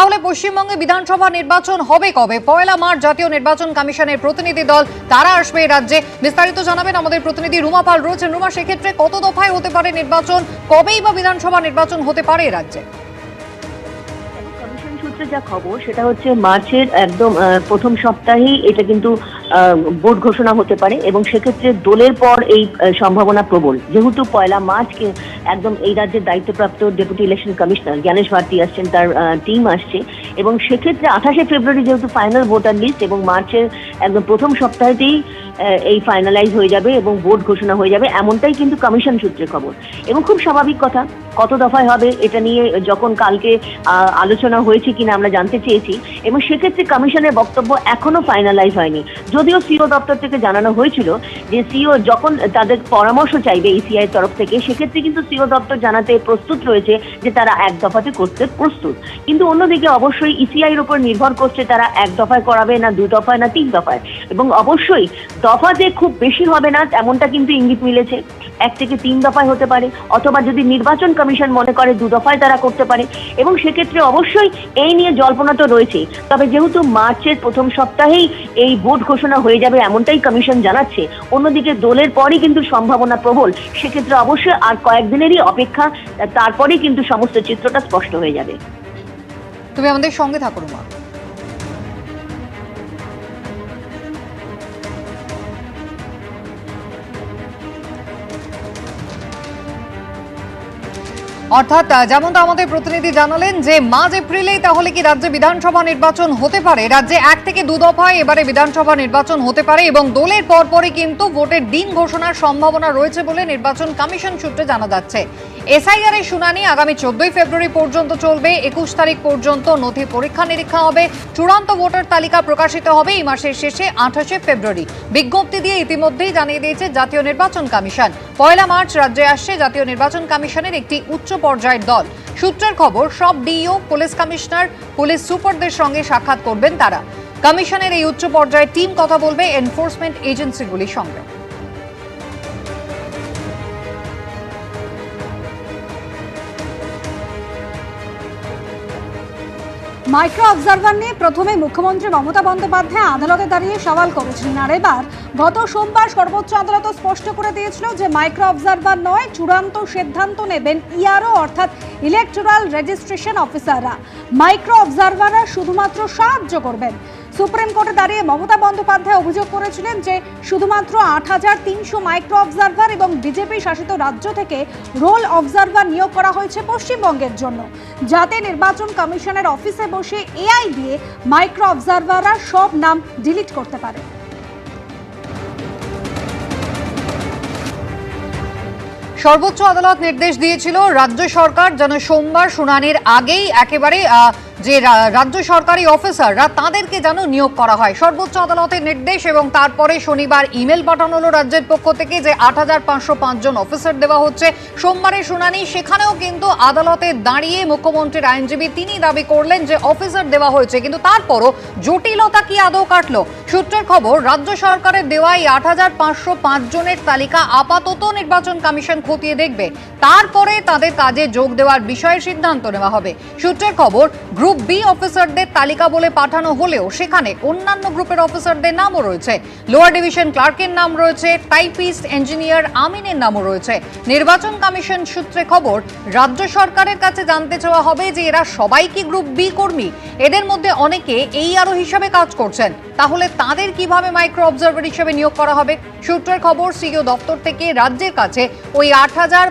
তাহলে পশ্চিমবঙ্গে বিধানসভা নির্বাচন হবে কবে? 1 মার্চ জাতীয় নির্বাচন কমিশনের প্রতিনিধি দল তারা আসবে রাজ্যে। বিস্তারিত জানাবেন আমাদের প্রতিনিধি রুমা পাল রয়েছেন। রুমা, সেক্ষেত্রে কত দফায় হতে পারে নির্বাচন? কবেই বা বিধানসভা নির্বাচন হতে পারে রাজ্যে? সূত্রে যা খবর সেটা হচ্ছে মার্চের একদম প্রথম সপ্তাহেই এটা কিন্তু ভোট ঘোষণা হতে পারে এবং সেক্ষেত্রে দোলের পর এই সম্ভাবনা প্রবল, যেহেতু 1 মার্চকে একদম এই রাজ্যের দায়িত্বপ্রাপ্ত deputy election commissioner Gyanesh Bharti আসছেন, তার টিম আসছে এবং সেক্ষেত্রে 28শে ফেব্রুয়ারি যেহেতু ফাইনাল ভোটার লিস্ট এবং মার্চের একদম প্রথম সপ্তাহেতেই এই ফাইনালাইজ হয়ে যাবে এবং ভোট ঘোষণা হয়ে যাবে, এমনটাই কিন্তু কমিশন সূত্রে খবর। এবং খুব স্বাভাবিক কথা, কত দফায় হবে এটা নিয়ে যখন কালকে আলোচনা হয়েছে কিনা আমরা জানতে চেয়েছি এবং সেক্ষেত্রে কমিশনের বক্তব্য এখনো ফাইনালাইজ হয়নি। যদিও সিও দপ্তর থেকে জানানো হয়েছিল যে সিও যখন তাদের পরামর্শ চাইবে ইসিআই এর তরফ থেকে, সেক্ষেত্রে কিন্তু সিও দপ্তর জানাতে প্রস্তুত রয়েছে যে তারা এক দফাতে করতে প্রস্তুত। কিন্তু অন্যদিকে অবশ্যই ইসিআই এর উপর নির্ভর করছে তারা এক দফায় করাবে না 2 দফায় না 3 দফায়, এবং অবশ্যই দফাতে খুব বেশি হবে না এমনটা কিন্তু ইঙ্গিত মিলেছে। 1 থেকে 3 দফায় হতে পারে, অথবা যদি নির্বাচন কমিশন মনে করে 2 দফায় তারা করতে পারে, এবং সেক্ষেত্রে অবশ্যই এই নিয়ে জল্পনা তো রয়েছে। তবে যেহেতু মার্চের প্রথম সপ্তাহেই এই ভোট ঘোষণা হয়ে যাবে এমনটাই কমিশন জানাচ্ছে, অন্যদিকে দোলের পরই কিন্তু সম্ভাবনা প্রবল, সেক্ষেত্রে অবশ্যই আর কয়েকদিনেরই অপেক্ষা, তারপরেই কিন্তু সমস্ত চিত্রটা স্পষ্ট হয়ে যাবে। তুমি আমাদের সঙ্গে থাকো রুমা। অর্থাৎ যেমনটা আমাদের প্রতিনিধি জানালেন যে মার্চ এপ্রিলেই তাহলে কি রাজ্যে বিধানসভা নির্বাচন হতে পারে? রাজ্যে 1 থেকে 2 দফায় এবারে বিধানসভা নির্বাচন হতে পারে এবং দোলের পরপরই কিন্তু ভোটের দিন ঘোষণার সম্ভাবনা রয়েছে বলে নির্বাচন কমিশন সূত্রে জানা যাচ্ছে। এসআইআর এর শুনানি আগামী 14 ফেব্রুয়ারি পর্যন্ত চলবে। 21 তারিখ পর্যন্ত নথি পরীক্ষা নিরীক্ষা হবে। চূড়ান্ত ভোটার তালিকা প্রকাশিত হবে এই মাসের শেষে 28শে ফেব্রুয়ারি। বিজ্ঞপ্তি দিয়ে ইতিমধ্যেই জানিয়ে দিয়েছে জাতীয় নির্বাচন কমিশন। 1 মার্চ রাজ্যে আসছে জাতীয় নির্বাচন কমিশনের একটি উচ্চ পর্যায়ের দল। সূত্রের খবর, সব ডিইও, পুলিশ কমিশনার, পুলিশ সুপারদের সঙ্গে সাক্ষাৎ করবেন তারা। কমিশনের এই উচ্চ পর্যায়ের টিম কথা বলবে এনফোর্সমেন্ট এজেন্সিগুলির সঙ্গে। মাইক্রো অবজারভার নিয়ে প্রথমে মুখ্যমন্ত্রী মমতা বন্দ্যোপাধ্যায় আদালতে দাঁড়িয়ে সওয়াল করেছিলেন, আর এবার গত সোমবার সর্বোচ্চ আদালত স্পষ্ট করে দিয়েছিল যে মাইক্রো অবজারভার নয়, চূড়ান্ত সিদ্ধান্ত নেবেন ইআরও অর্থাৎ ইলেকটোরাল রেজিস্ট্রেশন অফিসাররা। মাইক্রো অবজারভাররা শুধুমাত্র সাহায্য করবেন। সুপ্রিম কোর্টে দাঁড়িয়ে মমতা বন্দ্যোপাধ্যায় অভিযোগ করেছিলেন যে শুধুমাত্র 8300 মাইক্রো অবজারভার এবং বিজেপি শাসিত রাজ্য থেকে রোল অবজারভার নিয়োগ করা হয়েছে পশ্চিমবঙ্গের জন্য, যাতে নির্বাচন কমিশনের অফিসে বসে এআই দিয়ে মাইক্রো অবজারভাররা সব নাম ডিলিট করতে পারে। সর্বোচ্চ আদালত নির্দেশ দিয়েছিল রাজ্য সরকার যেন সোমবার শুনানির আগেই একেবারে যে রাজ্য সরকারি অফিসাররা তাদেরকে যেন নিয়োগ করা হয়। সর্বোচ্চ আদালতের নির্দেশ এবং তারপরে শনিবার ইমেল পাঠানো হলো রাজ্যের পক্ষ থেকে যে 8505 জন অফিসার দেওয়া হচ্ছে। সোমবারের শুনানি, সেখানেও কিন্তু আদালতে দাঁড়িয়ে মুখ্যমন্ত্রীর আইনজীবী তিনি দাবি করলেন যে অফিসার দেওয়া হয়েছে, কিন্তু তারপরও জটিলতা কি আদৌ কাটলো? সূত্রের খবর, রাজ্য সরকারের দেওয়া এই 8505 জনের তালিকা আপাতত নির্বাচন কমিশন খতিয়ে দেখবে, তারপরে তাদের কাজে যোগ দেওয়ার বিষয়ে সিদ্ধান্ত নেওয়া হবে। সূত্রের খবর, গ্রুপ বি অফিসারদের তালিকা বলে পাঠানো হলেও সেখানে অন্যান্য গ্রুপের অফিসারদের নামও রয়েছে। লোয়ার ডিভিশন ক্লার্কের নাম রয়েছে, টাইপিস্ট, ইঞ্জিনিয়ার আমিনের নামও রয়েছে। নির্বাচন কমিশন সূত্রে খবর, রাজ্য সরকারের কাছে জানতে চাওয়া হবে যে এরা সবাই কি গ্রুপ বি কর্মী? এদের মধ্যে অনেকে এইআরও হিসাবে কাজ করছেন, তাহলে তাদের কিভাবে মাইক্রো অবজারভার হিসেবে নিয়োগ করা হবে? সূত্রের খবর, সিইও দপ্তর থেকে রাজ্যের কাছে ওই 8500